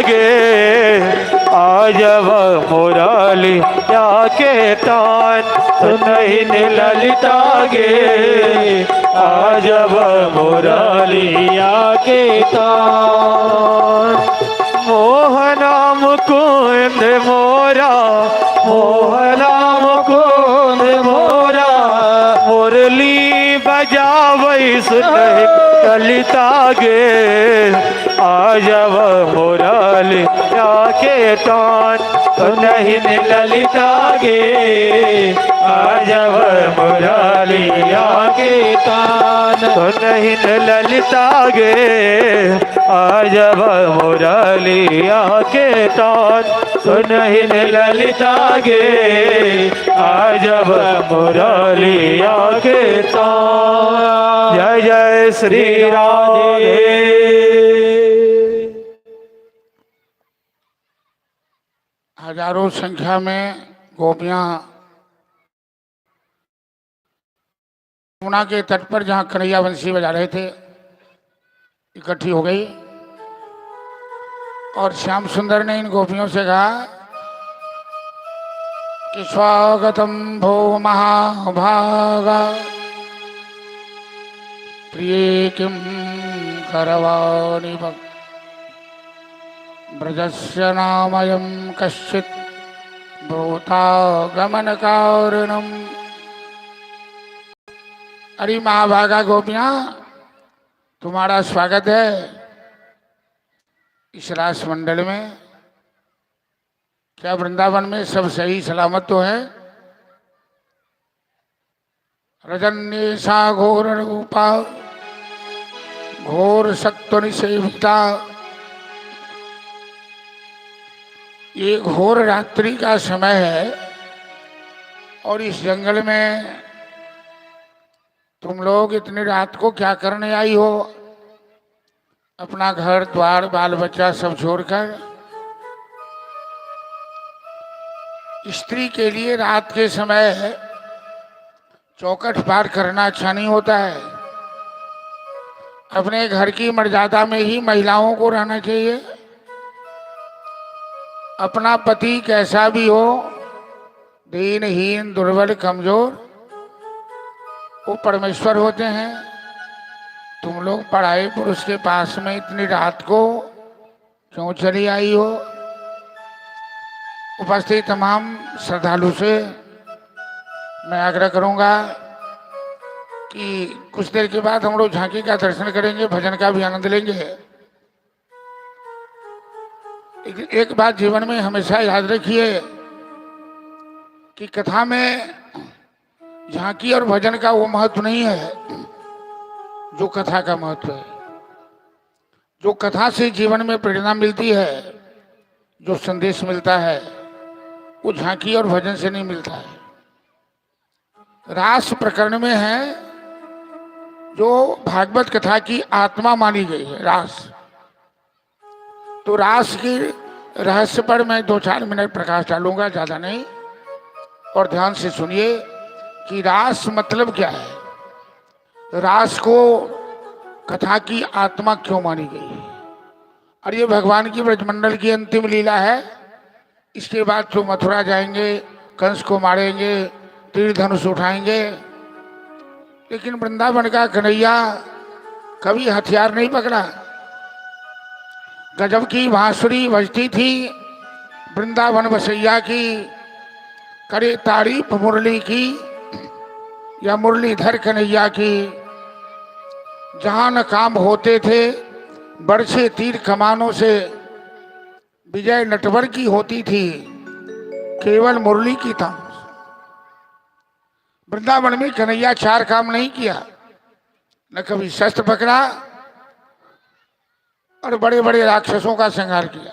गे आजब मुरली या के तान सुनहि ललिता गे आजब मुरलिया के तान। मोहना मुकुंद मोरा मोहना मुकुंद मोरा मुरली बजावै सुनहि ललिता गे आजब मुरलिया के तान सुनहि ललिता गे आजब मुरलिया के तान सुनहि ललिता गे आजब मुरलिया के तान सुनहि ललिता गे आजब मुरलिया के तान। जय जय श्री राधे। हजारों संख्या में गोपियां यमुना के तट पर जहां कन्हैया बंसी बजा रहे थे इकट्ठी हो गई और श्याम सुंदर ने इन गोपियों से कहा कि स्वागतम भो महाभागा प्रिय किम करवाणि ब्रजस्य नामयं कश्चित् भूतागमनकारणम्। अरे महाभागा गोपियां, तुम्हारा स्वागत है इस रास मंडल में। क्या वृंदावन में सब सही सलामत तो है? रजन्येषा घोर रूपा घोर सत्व निषेविता। ये घोर रात्रि का समय है और इस जंगल में तुम लोग इतनी रात को क्या करने आई हो? अपना घर द्वार बाल बच्चा सब छोड़कर। स्त्री के लिए रात के समय चौखट पार करना अच्छा नहीं होता है। अपने घर की मर्यादा में ही महिलाओं को रहना चाहिए। अपना पति कैसा भी हो, दीनहीन दुर्बल कमजोर, वो परमेश्वर होते हैं। तुम लोग पढ़ाई पुरुष के पास में इतनी रात को क्यों चली आई हो? उपस्थित तमाम श्रद्धालु से मैं आग्रह करूंगा कि कुछ देर के बाद हम लोग झांकी का दर्शन करेंगे, भजन का भी आनंद लेंगे। एक बात जीवन में हमेशा याद रखिए कि कथा में झांकी और भजन का वो महत्व नहीं है जो कथा का महत्व है। जो कथा से जीवन में प्रेरणा मिलती है, जो संदेश मिलता है, वो झांकी और भजन से नहीं मिलता है। रास प्रकरण में है जो भागवत कथा की आत्मा मानी गई है, रास। तो रास की रहस्य पर मैं 2-4 मिनट प्रकाश डालूंगा, ज्यादा नहीं। और ध्यान से सुनिए कि रास मतलब क्या है, रास को कथा की आत्मा क्यों मानी गई है। और ये भगवान की ब्रजमंडल की अंतिम लीला है। इसके बाद तो मथुरा जाएंगे, कंस को मारेंगे, तीर धनुष उठाएंगे। लेकिन वृंदावन का कन्हैया कभी हथियार नहीं पकड़ा। गजब की बांसुरी बजती थी वृंदावन बसैया की, करे तारीफ मुरली की या मुरलीधर कन्हैया की। जहां न काम होते थे बरछे तीर कमानों से, विजय नटवर की होती थी केवल मुरली की था। वृंदावन में कन्हैया 4 काम नहीं किया। न कभी शस्त्र पकड़ा और बड़े बड़े राक्षसों का संहार किया।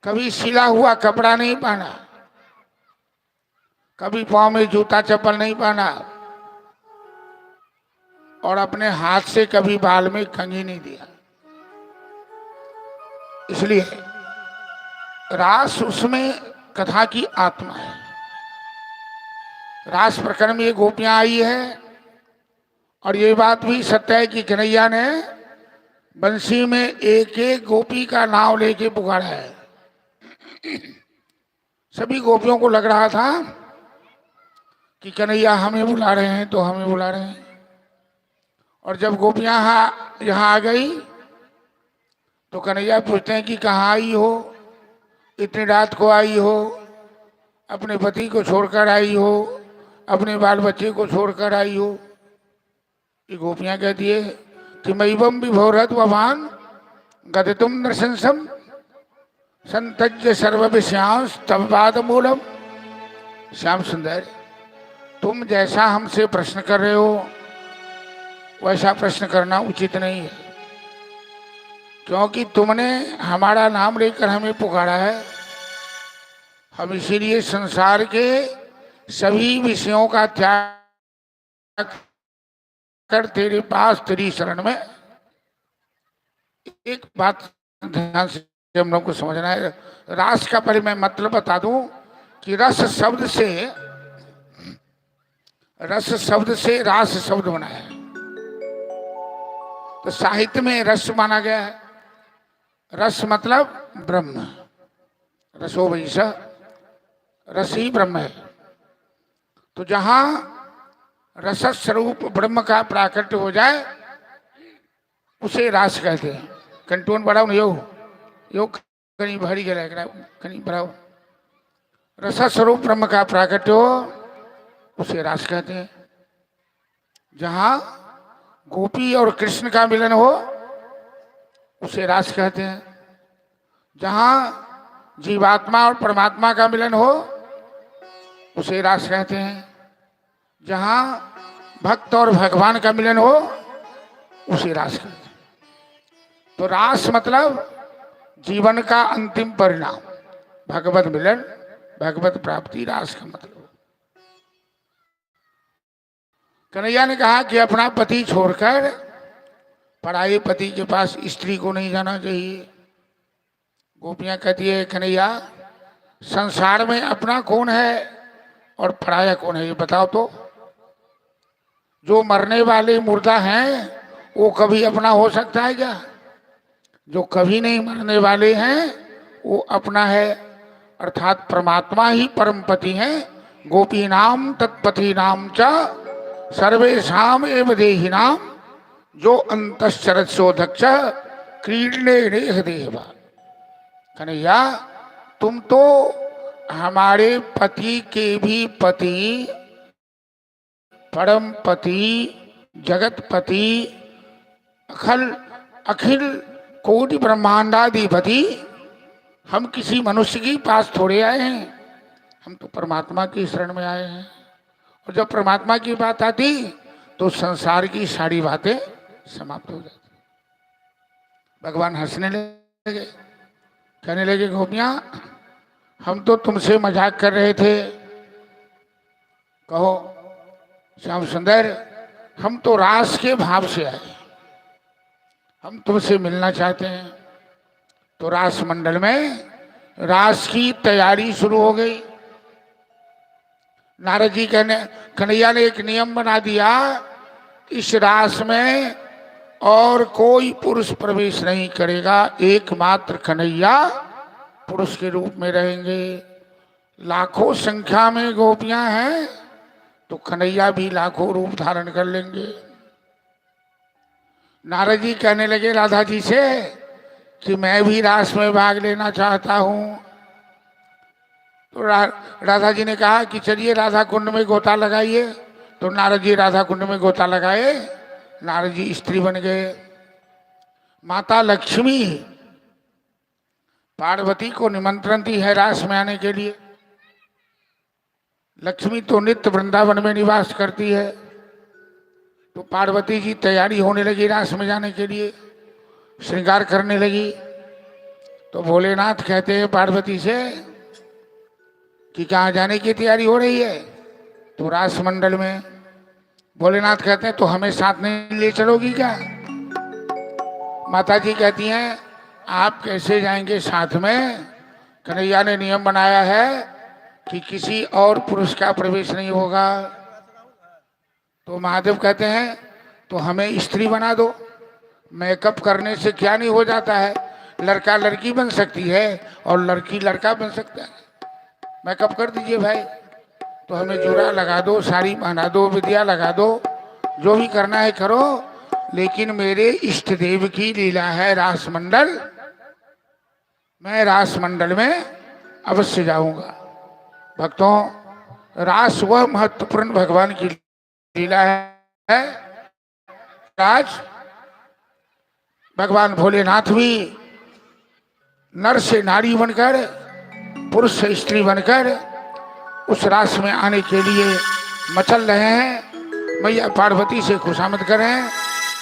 कभी सिला हुआ कपड़ा नहीं पहना, कभी पांव में जूता चप्पल नहीं पहना, और अपने हाथ से कभी बाल में कंघी नहीं दिया। इसलिए रास उसमें कथा की आत्मा है। रास प्रकरण में ये गोपियां आई है और ये बात भी सत्य है कि कन्हैया ने बंसी में एक एक गोपी का नाम लेके पुकारा है। सभी गोपियों को लग रहा था कि कन्हैया हमें बुला रहे हैं, तो हमें बुला रहे हैं। और जब गोपियां यहाँ आ गई तो कन्हैया पूछते हैं कि कहाँ आई हो, इतनी रात को आई हो, अपने पति को छोड़कर आई हो, अपने बाल बच्चे को छोड़कर आई हो। ये गोपियां कहती है कि मैवम विभोरत ववान गदितुम नृशंसम संतज्य सर्व विषयांश तब पाद मूलम। श्याम सुंदर, तुम जैसा हमसे प्रश्न कर रहे हो वैसा प्रश्न करना उचित नहीं है, क्योंकि तुमने हमारा नाम लेकर हमें पुकारा है। हम इसीलिए संसार के सभी विषयों का त्याग कर तेरे पास, तेरी शरण में। एक बात ध्यान से हम लोग को समझना है। रास का पहले मैं मतलब बता दूं कि रस शब्द से रास शब्द बना है। तो साहित्य में रस माना गया है। रस मतलब ब्रह्म, रसो वैसा, रस ही ब्रह्म है। तो जहां रस स्वरूप ब्रह्म का प्राकट्य हो जाए उसे रास कहते हैं। कंटोन बढ़ाओ नहीं यो कहीं भरी गया कहीं बढ़ाओ। रस स्वरूप ब्रह्म का प्राकट्य हो उसे रास कहते हैं। जहां गोपी और कृष्ण का मिलन हो उसे रास कहते हैं। जहां जीवात्मा और परमात्मा का मिलन हो उसे रास कहते हैं। जहां भक्त और भगवान का मिलन हो उसे रास कहते हैं। तो रास मतलब जीवन का अंतिम परिणाम, भगवत मिलन, भगवत प्राप्ति, रास का मतलब। कन्हैया ने कहा कि अपना पति छोड़कर पराये पति के पास स्त्री को नहीं जाना चाहिए। गोपियां कहती है कन्हैया संसार में अपना कौन है और पराया कौन है, ये बताओ तो। जो मरने वाले मुर्दा हैं वो कभी अपना हो सकता है क्या? जो कभी नहीं मरने वाले हैं वो अपना है, अर्थात परमात्मा ही परम पति हैं। गोपी नाम तत्पति नाम च सर्वेषाम एव देहि नाम जो अंतश्चरत शोधक्ष क्रीडने रेह देवा। कन्हैया तुम तो हमारे पति के भी पति, परम पति, जगतपति, अखिल कोटि ब्रह्मांडाधिपति। हम किसी मनुष्य के पास थोड़े आए हैं, हम तो परमात्मा की शरण में आए हैं। और जब परमात्मा की बात आती तो संसार की सारी बातें समाप्त हो जाती। भगवान हंसने लगे, कहने लगे गोपियां हम तो तुमसे मजाक कर रहे थे। कहो श्याम सुंदर, हम तो रास के भाव से आए, हम तुमसे मिलना चाहते हैं। तो रास मंडल में रास की तैयारी शुरू हो गई। नारद जी कन्हैया ने एक नियम बना दिया, इस रास में और कोई पुरुष प्रवेश नहीं करेगा, एकमात्र कन्हैया पुरुष के रूप में रहेंगे। लाखों संख्या में गोपियां हैं तो कन्हैया भी लाखों रूप धारण कर लेंगे। नारद जी कहने लगे राधा जी से कि मैं भी रास में भाग लेना चाहता हूं। तो राधा जी ने कहा कि चलिए राधा कुंड में गोता लगाइए। तो नारद जी राधा कुंड में गोता लगाए, नारद जी स्त्री बन गए। माता लक्ष्मी पार्वती को निमंत्रण दी है रास में आने के लिए। लक्ष्मी तो नित्य वृंदावन में निवास करती है, तो पार्वती जी तैयारी होने लगी रास में जाने के लिए, श्रृंगार करने लगी। तो भोलेनाथ कहते हैं पार्वती से कि कहाँ जाने की तैयारी हो रही है? तो रास मंडल में। भोलेनाथ कहते हैं तो हमें साथ नहीं ले चलोगी क्या? माता जी कहती हैं आप कैसे जाएंगे साथ में? कन्हैया ने नियम बनाया है कि किसी और पुरुष का प्रवेश नहीं होगा। तो महादेव कहते हैं तो हमें स्त्री बना दो। मेकअप करने से क्या नहीं हो जाता है। लड़का लड़की बन सकती है और लड़की लड़का बन सकता है। मेकअप कर दीजिए भाई, तो हमें जोड़ा लगा दो, साड़ी पहना दो, विद्या लगा दो, जो भी करना है करो। लेकिन मेरे इष्ट देव की लीला है रास मंडल, मैं रास मंडल में अवश्य जाऊंगा। भक्तों, रास वह महत्वपूर्ण भगवान की लीला है। आज भगवान भोलेनाथ भी नर से नारी बनकर, पुरुष से स्त्री बनकर उस रास में आने के लिए मचल रहे हैं। मैया पार्वती से खुशामद करें।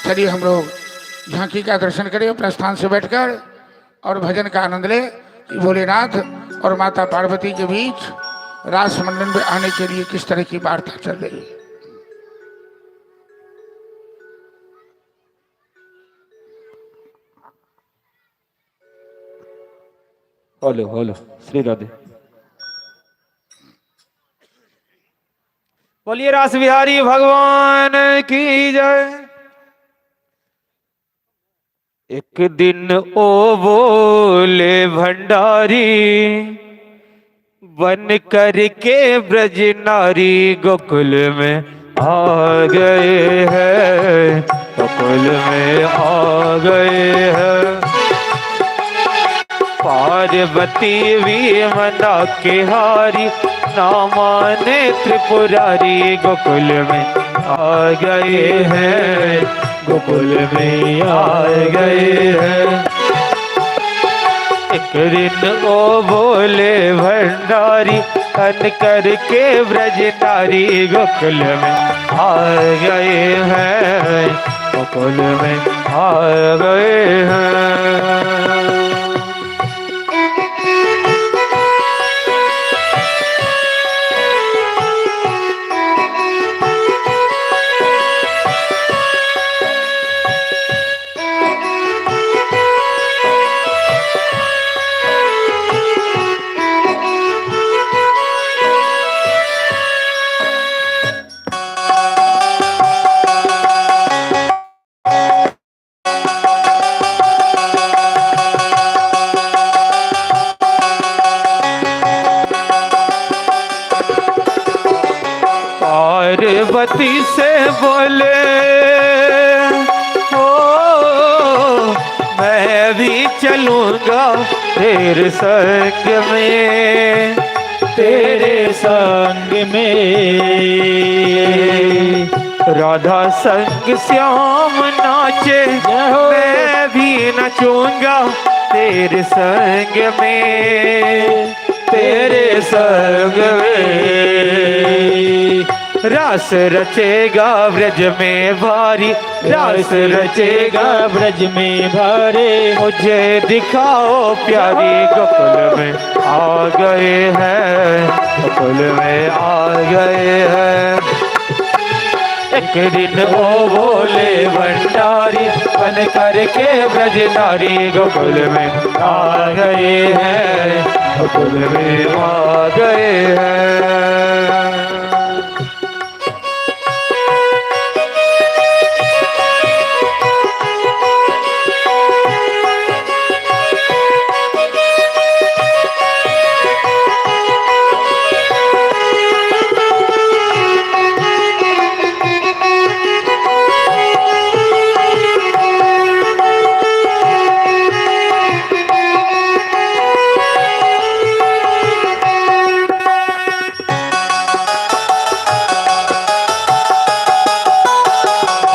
चलिए हम लोग झांकी का दर्शन करें अपने स्थान से बैठकर और भजन का आनंद ले कि भोलेनाथ और माता पार्वती के बीच रास मंडल में आने के लिए किस तरह की वार्ता चल रही है। Hello hello, Shri Radhe. बोलिए रास बिहारी भगवान की जय। एक दिन ओ बोले भंडारी, बन करके ब्रज नारी गोकुल में आ गए हैं, गोकुल में आ गए हैं। पार्वती भी मना के हारी, ना माने त्रिपुरारी गोकुल में आ गए हैं, गोकुल में आ गए हैं। एक दिन ओ बोले भंडारी, बन करके ब्रज नारी गोकुल में आ गए हैं, गोकुल में आ गए हैं। पार्वती से बोले ओ मैं भी चलूंगा तेरे संग में, तेरे संग में। राधा संग श्याम नाचे, मैं भी नचूंगा तेरे संग में, तेरे संग में। रास रचेगा ब्रज में भारी, रास रचेगा ब्रज में भारी। मुझे दिखाओ प्यारी, गोकुल में आ गए हैं, गोकुल में आ गए हैं। एक दिन वो बोले भंडारी, बन करके ब्रज नारी गोकुल में आ गए हैं, गोकुल में आ गए हैं।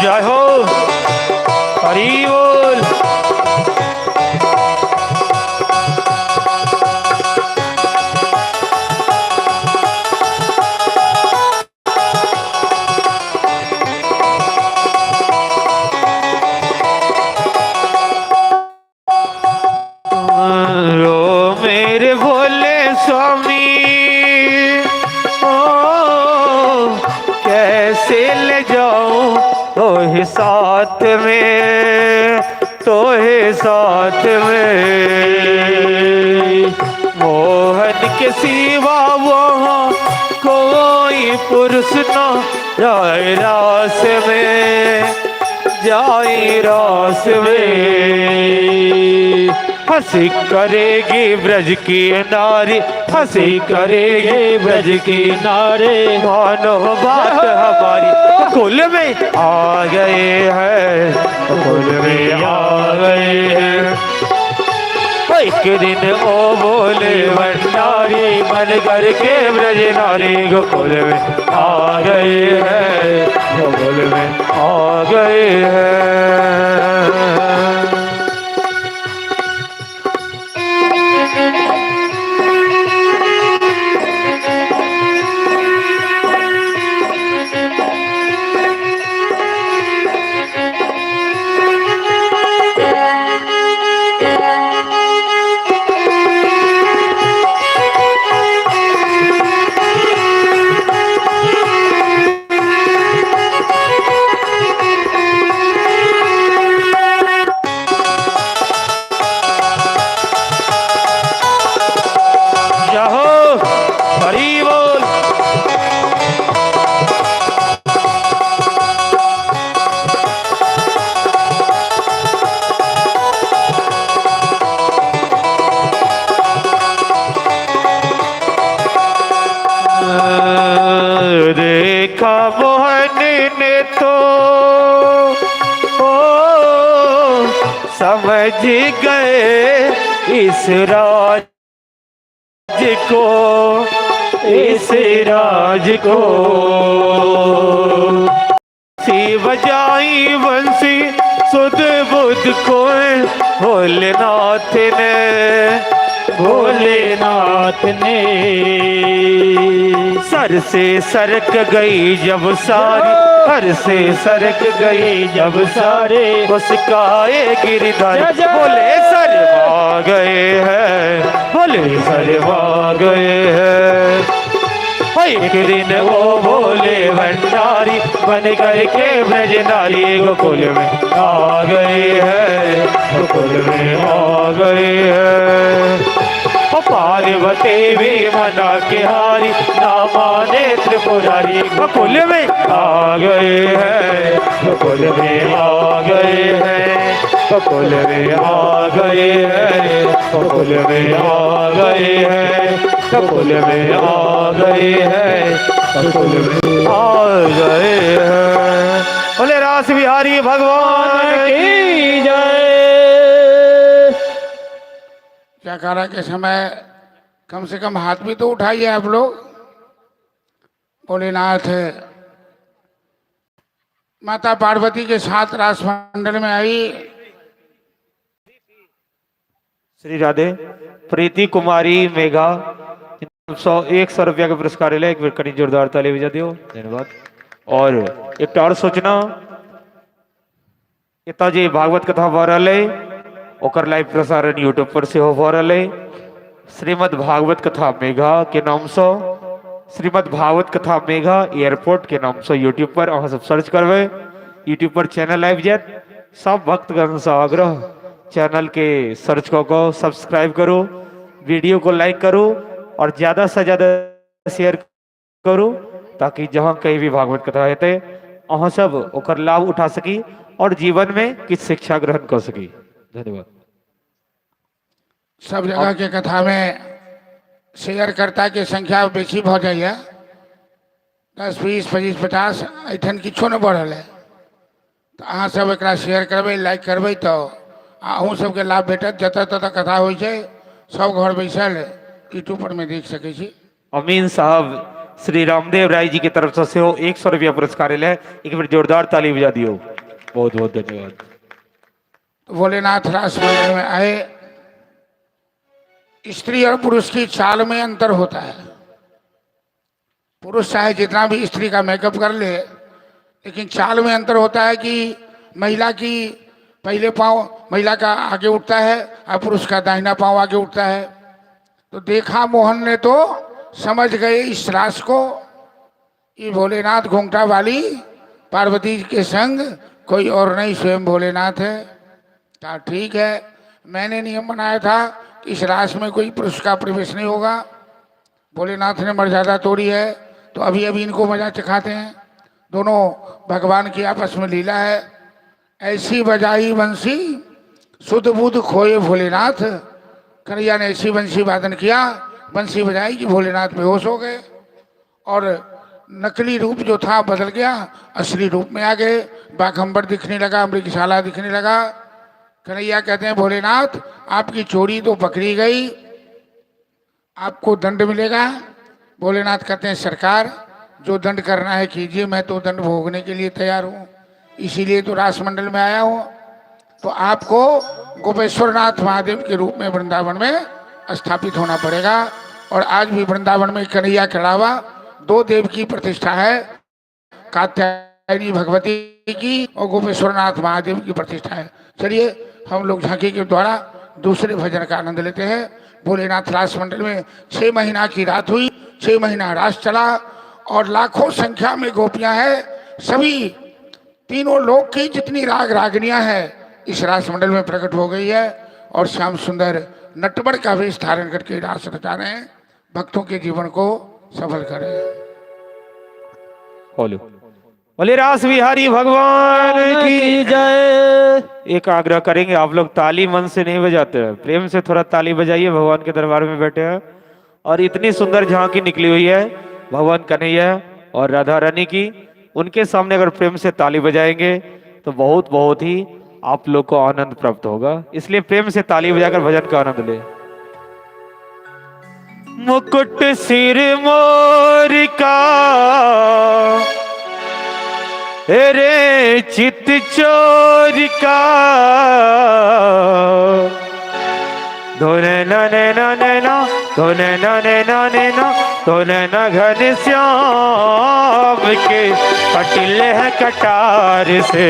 जय हो, हरि बोल। रो मेरे भोले स्वामी, ओ कैसे ले जाऊं तोहे साथ में, तोहे साथ में। मोहन के सिवा वहाँ कोई पुरुष न जाए रास में, जाई रास में। हंसी करेगी ब्रज की नारी, हंसी करेगी ब्रज की नारी, मानो बात हमारी। कुल में आ गए हैं, कुल में आ गए हैं। एक दिन ओ बोले भंडारी, मन करके ब्रज नारी गोकुल में आ गए हैं, गोकुल में आ गए हैं। देखा मोहन ने तो ओ समझ गए इस राज को, इस राज को। सी बजाई बंसी सुध बुध को भोलेनाथ ने, भोलेनाथ ने। सर से सरक गई जब सारी, सर से सरक गई जब सारे, मुस्काए गिरधर बोले सरवा गए हैं, बोले सरवा गए हैं। एक दिन वो बोले भंडारी, बन करके ब्रज नारी गोकुल में आ गए हैं, गोकुल में आ गए हैं। पार्वती भी मना के हारी, ना माने त्रिपुरारी गोकुल में आ गए हैं, गोकुल में आ गए हैं, गोकुल में आ गए हैं, गोकुल में आ गए हैं, गोकुल में आ गए हैं, गोकुल में आ गए हैं। बोले रास बिहारी भगवान की जय। जयकारा के समय कम से कम हाथ भी तो उठाइए आप लोग। भोलेनाथ माता पार्वती के साथ रास मंडल में आई। श्री राधे प्रीति कुमारी मेघा 100 रुपया का पुरस्कार ले, एक कड़ी जोरदार ताली बजा दियो, धन्यवाद। और एक और सूचना, पिताजी भागवत कथा वायरल है, ओकर लाइव प्रसारण यूट्यूब पर से हो वायरल है। श्रीमद् भागवत कथा मेघा के नाम से, श्रीमद् भागवत कथा मेघा एयरपोर्ट के नाम से यूट्यूब पर अहाँ सब सर्च करवे, यूट्यूब पर चैनल आबि जायत। सब भक्तगण से आग्रह, चैनल के सर्च को सब्सक्राइब करो, वीडियो को लाइक करो और ज्यादा से ज्यादा शेयर करो, ताकि जहाँ कहीं भी भागवत कथा हेते अहाँ सब ओकर लाभ उठा सकी और जीवन में किछ शिक्षा ग्रहण कर सकी। धन्यवाद। सब जगह के कथा में शेयरकर्ता की संख्या बेसी भ जाइए, 10, 20, 25, 50 एठन किछो न बढ़ल है। तो अहाँ सब एकरा शेयर करबै, लाइक करबै तो अहूँ सबके लाभ भेटत। जतऽ ततऽ कथा होइ छै सब घर बैसल यूट्यूब पर में देख सकै छी। अमीन साहब श्री रामदेव राय जी की तरफ से 100 रुपया पुरस्कार है, एक बार जोरदार ताली बजा दियो, बहुत बहुत धन्यवाद। भोलेनाथ रास मंडल में आए। स्त्री और पुरुष की चाल में अंतर होता है। पुरुष चाहे जितना भी स्त्री का मेकअप कर ले, लेकिन चाल में अंतर होता है कि महिला की पहले पांव महिला का आगे उठता है और पुरुष का दाहिना पांव आगे उठता है। तो देखा मोहन ने तो समझ गए इस रास को, ये भोलेनाथ घूंघटा वाली पार्वती के संग कोई और नहीं, स्वयं भोलेनाथ है। कहा ठीक है, मैंने नियम बनाया था कि इस रास में कोई पुरुष का प्रवेश नहीं होगा। भोलेनाथ ने मर्यादा तोड़ी है, तो अभी अभी इनको मजा चखाते हैं। दोनों भगवान की आपस में लीला है। ऐसी बजाई बंसी सुध बुध खोए भोलेनाथ। कन्हैया ने ऐसी बंसी वादन किया, बंसी बजाई कि भोलेनाथ बेहोश हो गए और नकली रूप जो था बदल गया, असली रूप में आ गए। बाघंबर दिखने लगा, मृगशाला दिखने लगा। कन्हैया कहते हैं भोलेनाथ आपकी चोरी तो पकड़ी गई, आपको दंड मिलेगा। भोलेनाथ कहते हैं सरकार जो दंड करना है कीजिए, मैं तो दंड भोगने के लिए तैयार हूँ, इसीलिए तो रासमंडल में आया हूँ। तो आपको गोपेश्वरनाथ महादेव के रूप में वृंदावन में स्थापित होना पड़ेगा। और आज भी वृंदावन में कन्हैया के अलावा 2 देव की प्रतिष्ठा है, कात्यायनी भगवती की और गोपेश्वरनाथ महादेव की प्रतिष्ठा है। चलिए हम लोग झांकी के द्वारा दूसरे भजन का आनंद लेते हैं। भोलेनाथ रासमंडल में 6 महीना की रात हुई, 6 महीना रास चला और लाखों संख्या में गोपियां हैं। सभी तीनों लोक की जितनी राग रागनियां हैं इस रासमंडल में प्रकट हो गई है और श्याम सुंदर नटवर का वेश धारण करके रास रचा रहे हैं, भक्तों के जीवन को सफल करें। बोलो बोले रास बिहारी भगवान की जय। एक आग्रह करेंगे, आप लोग ताली मन से नहीं बजाते हैं, प्रेम से थोड़ा ताली बजाइए। भगवान के दरबार में बैठे हैं और इतनी सुंदर झांकी निकली हुई है भगवान कन्हैया और राधा रानी की, उनके सामने अगर प्रेम से ताली बजाएंगे तो बहुत ही आप लोग को आनंद प्राप्त होगा। इसलिए प्रेम से ताली बजाकर भजन का आनंद ले। मुकुट सिर मोर का रे चित चोर का, धोने नने नने ना, धोने नने नने ना, धोने न घन श्याम के पटिल है कटार से,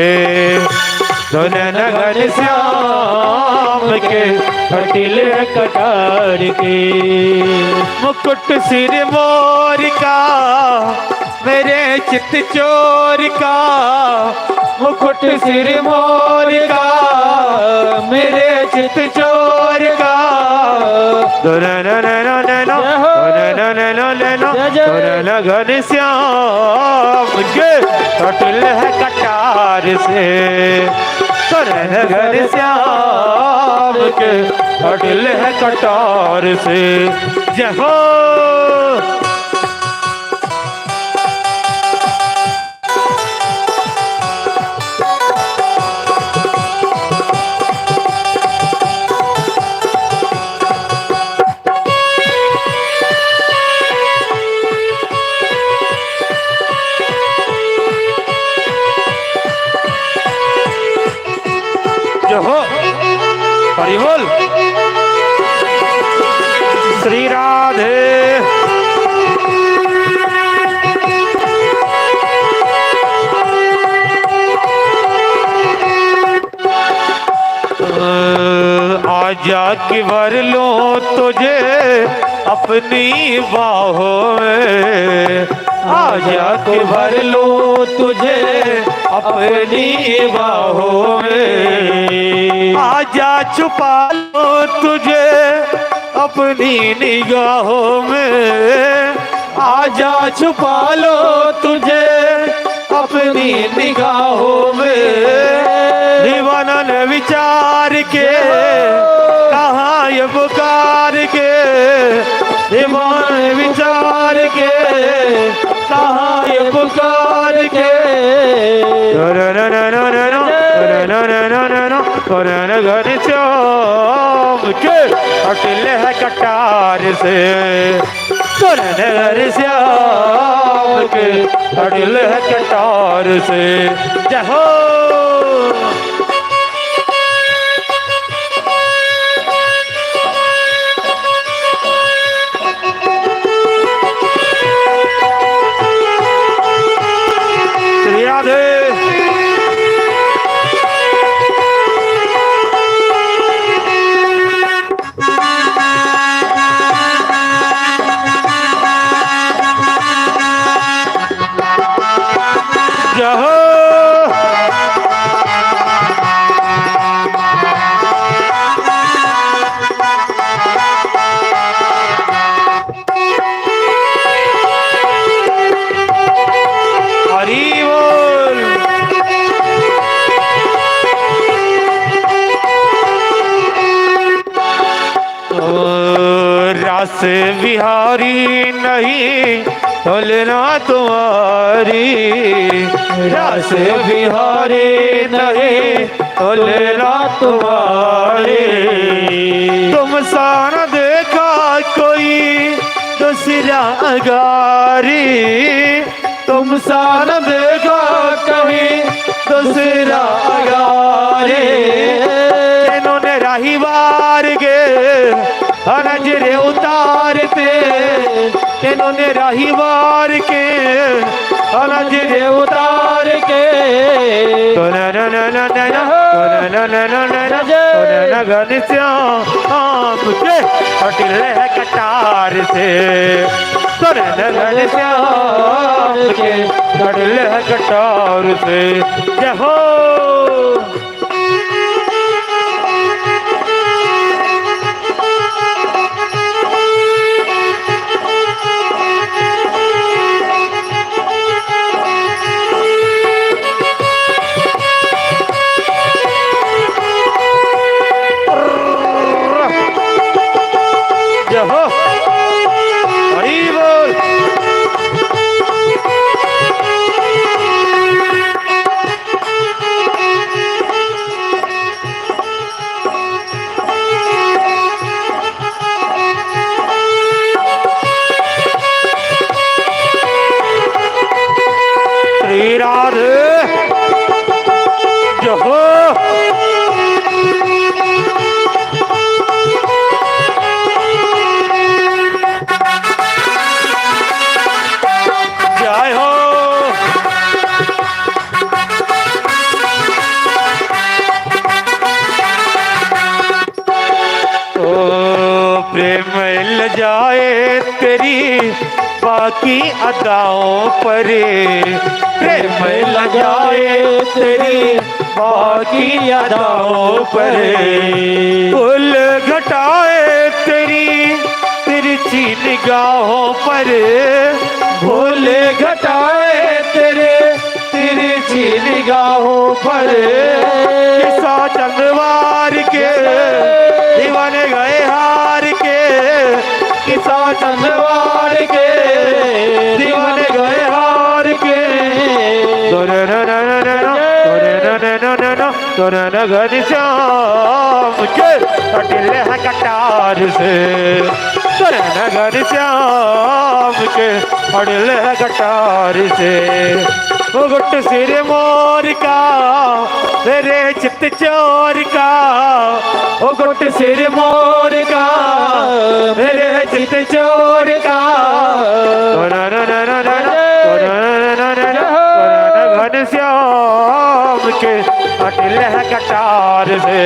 धोने न घन श्याम के पटिल है कटार के। मुकुट सिर मोर का मेरे चित चोर का, मुकुट सिर मोर का मेरे चित चोर का, घन श्याम के पटिल है कटार से, घन श्याम के पटिल है कटार से। जय हो हरि बोल श्री राधे। आजा कि भर लो तुझे अपनी बाहों में, आजा कि भर लो तुझे अपनी बाहों में, आजा छुपा लो तुझे अपनी निगाहों में, आजा छुपा लो तुझे अपनी निगाहों में। दीवाना ने विचार के कहाँ ये पुकार के, दीवाना ने विचार के कहाँ ये पुकार के। घन श्याम के पटिल है कटार से, घर श्याम के पटिल है कटार से। जय हो श्री राधे। रास बिहारी नहीं तुलना तुम्हारी, रास बिहारी नहीं तुलना तुम्हारी। तुम सा न देखा कोई दूसरा अगारी, तुम सा न देखा कहीं दूसरा अगारी। इन्होंने राही बार के नजरे उतारते, इन्होंने राही बार के नजरे उतार के। पटिल है कटार से, श्याम के पटिल है कटार से। जय हो जाए तेरी बाकी अदाओं पर, प्रेम लगाए तेरी बाकी अदाओं पर। फूल घटाए तेरी तिरछी निगाहों पर, फूल घटाए तेरे तिरछी निगाहों पर। किसा चंदवार के दीवाने गए हार के, किसा चंदवार के दीवाने गए हार के। घन श्याम के पटिल है कटार से, घन श्याम के पटिल है कटार से। गुट सिर मोर का मेरे चित चोर का, ओ गुट सिर मोर का मेरे चित चोर का। घन श्याम के पटिल है कटार से,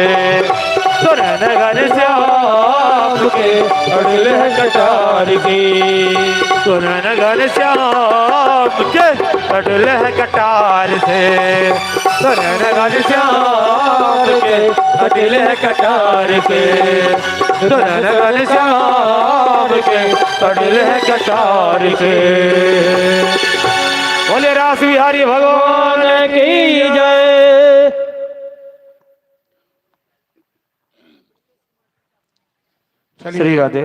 घन श्याम के पटिल है कटार की। घन श्याम के पटिल है कटार से, घन श्याम के पटिल है कटार से। घन श्याम के पटिल है कटार से। बोले रास बिहारी भगवान की जय। श्री राधे।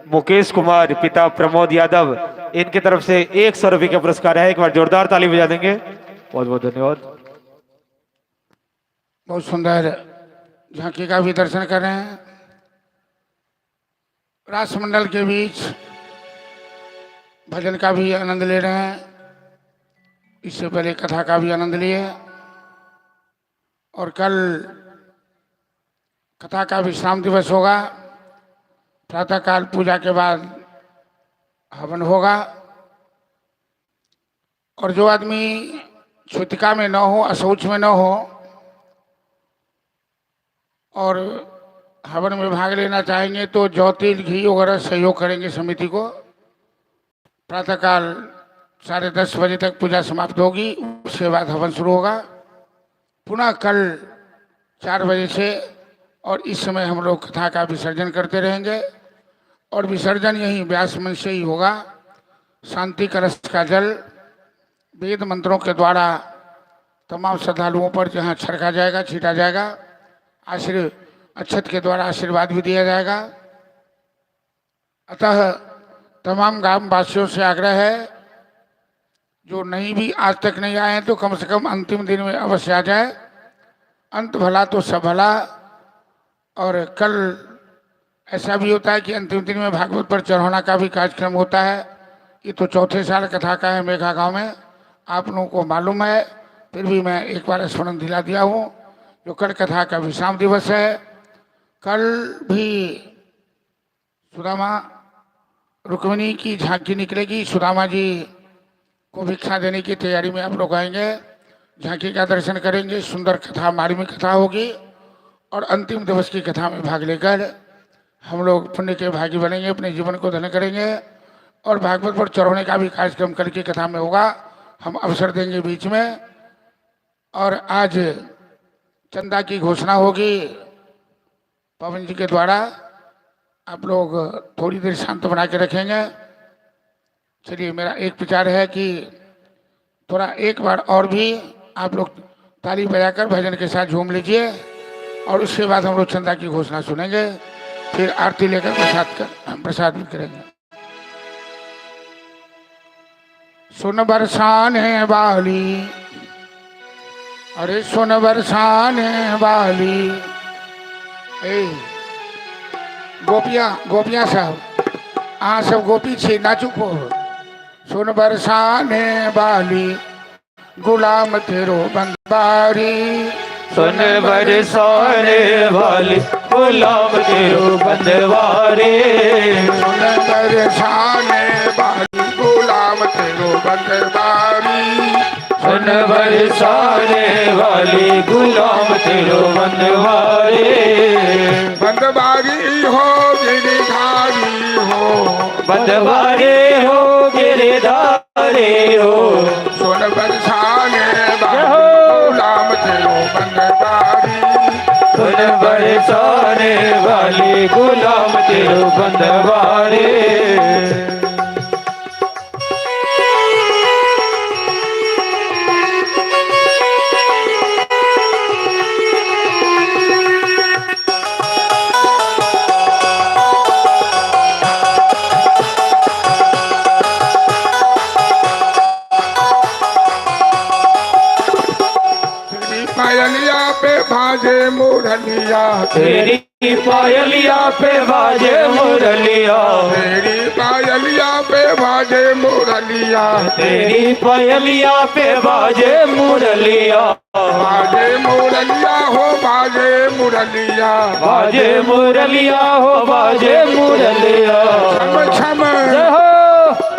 मुकेश कुमार पिता प्रमोद यादव, इनकी तरफ से 100 रुपये का पुरस्कार है। एक बार जोरदार ताली बजा देंगे। बहुत बहुत धन्यवाद। बहुत सुंदर झांकी का भी दर्शन कर रहे हैं। रासमंडल के बीच भजन का भी आनंद ले रहे हैं। इससे पहले कथा का भी आनंद लिए और कल कथा का विश्राम दिवस होगा। प्रातःकाल पूजा के बाद हवन होगा और जो आदमी छुतिका में न हो, अशौच में न हो और हवन में भाग लेना चाहेंगे तो ज्योति घी वगैरह सहयोग करेंगे समिति को। प्रातःकाल 10:30 बजे तक पूजा समाप्त होगी, उसके बाद हवन शुरू होगा। पुनः कल 4 बजे से और इस समय हम लोग कथा का विसर्जन करते रहेंगे और विसर्जन यहीं व्यास मंच से ही होगा। शांति कलश का जल वेद मंत्रों के द्वारा तमाम श्रद्धालुओं पर जहाँ छिड़का जाएगा, छीटा जाएगा। अक्षत के द्वारा आशीर्वाद भी दिया जाएगा। अतः तमाम गांव वासियों से आग्रह है, जो नहीं भी आज तक नहीं आए हैं तो कम से कम अंतिम दिन में अवश्य आ जाए। अंत भला तो सब भला। और कल ऐसा भी होता है कि अंतिम दिन में भागवत पर चढ़ाना का भी कार्यक्रम होता है। ये तो चौथे साल कथा का है मेघा गांव में, आप लोगों को मालूम है, फिर भी मैं एक बार स्मरण दिला दिया हूँ। जो कल कथा का विश्राम दिवस है, कल भी सुदामा रुक्मिणी की झांकी निकलेगी। सुदामा जी को भिक्षा देने की तैयारी में आप लोग आएंगे, झांकी का दर्शन करेंगे, सुंदर कथा मार्मिक कथा होगी। और अंतिम दिवस की कथा में भाग लेकर हम लोग पुण्य के भागी बनेंगे, अपने जीवन को धन्य करेंगे। और भागवत पर चढ़ाने का भी कार्यक्रम कल की कथा में होगा, हम अवसर देंगे बीच में। और आज चंदा की घोषणा होगी पवन जी के द्वारा, आप लोग थोड़ी देर शांत बना के रखेंगे। चलिए, मेरा एक विचार है कि थोड़ा एक बार और भी आप लोग ताली बजाकर भजन के साथ झूम लीजिए, और उसके बाद हम लोग चंदा की घोषणा सुनेंगे, फिर आरती लेकर प्रसाद भी करेंगे। सुन बरसाने वाली, अरे सुन बरसाने वाली, गोपियां साहब, हाँ सब गोपी छे, ना चुप हो। सुन बरसाने वाली, गुलाम तेरो बंदबारी। सुन बरसाने वाली, गुलाम तेरो बंदवारे। सुन बरसाने वाली, गुलाम तेरो बंदबारी। सुन बरसाने वाली, गुलाम तेरो बंदवारे। बंदबारी हो गिरधारी हो, बंदवारे हो गिरधारे हो। सुन बरसाने वाली, गुलाम तेरो बंदबारी। सुन बरसाने वाली, गुलाम तेरो बंदवारे। पायलिया पे भाजे मुरलिया, तेरी पायलिया पे बाजे मुरलिया। तेरी पायलिया पे भाजे मुरलिया। तेरी पायलिया पे बाजे मुरलिया। बाजे मुरलिया हो, बाजे मुरलिया। बाजे मुरलिया हो, बाजे मुरलिया। छम छम जय हो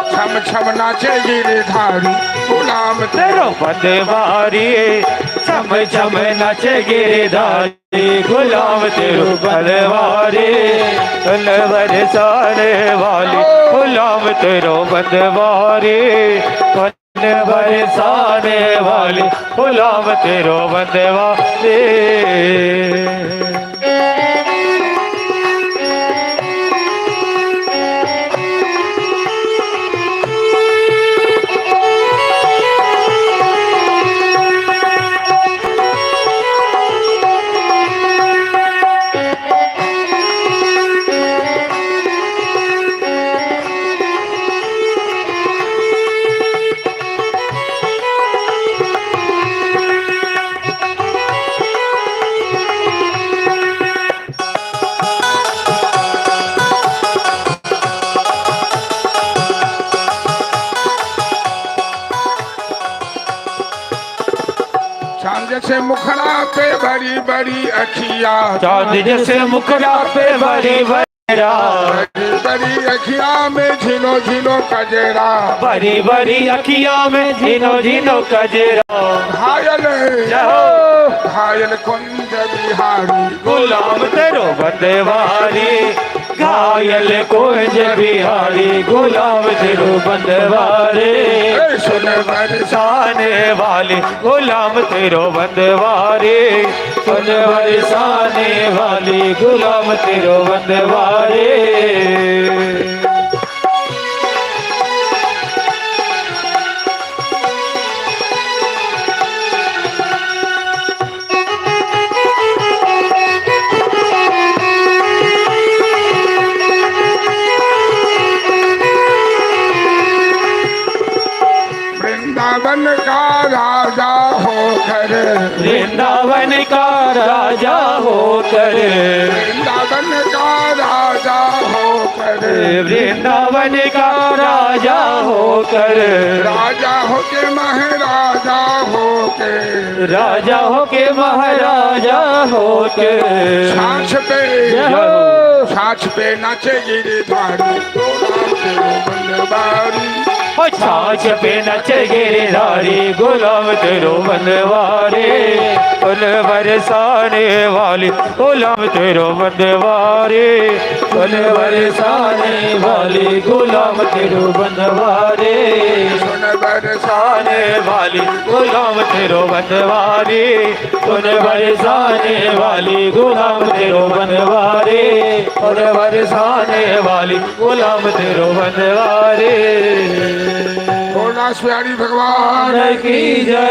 छम छम नाचे गिरधारी, गुलाम तेरो बंदवारी। छम छम नाचे गिरधारी, गुलाम तेरो बंदवारी। सुन बरसाने वाली, गुलाम तेरो बंदवारी। सुन बरसाने वाली, गुलाम तेरो बंदवारी। चांद जैसे मुखड़ा पे बड़ी बड़ी अखिया, चांद जैसे मुखड़ा पे बड़ी बड़ा। बड़ी बड़ी अखिया में झिनो झिनो कजरा। बड़ी बड़ी अखिया में झीनो झीनो कजरा। घायल जहो घायल कुंज बिहारी, गुलाम तेरो बंदवारी। घायल कुंज बिहारी, गुलाम तेरो बंदवारी। सुन बरसाने वाली, गुलाम तेरो बंदवारी। सुन बरसाने वाली, गुलाम तेरो बंदवारी। वृंदावन का राजा होकर, वृंदावन का राजा होकर, वृंदावन का राजा होकर, वृंदावन का राजा होकर, राजा होके महाराजा होके, राजा होके महाराजा होके, छाछ पे छाछ पे नाचे गिरधारी, तो राम तेरो बनवारी, ओ छाछ पे नच गिरधारी, गुलाम तेरो बनवारे, फूल बरसाने वाली, गुलाम तेरो बनवारे, फूल बरसाने वाली, गुलाम तेरो बनवारे, सुन बरसाने बरसाने वाली, गुलाम तेरो बनवारे, फूल बरसाने वाली, गुलाम तेरो बनवारे, फूल बरसाने वाली, गुलाम तेरो बनवारे। बोला प्यारी भगवान की जय।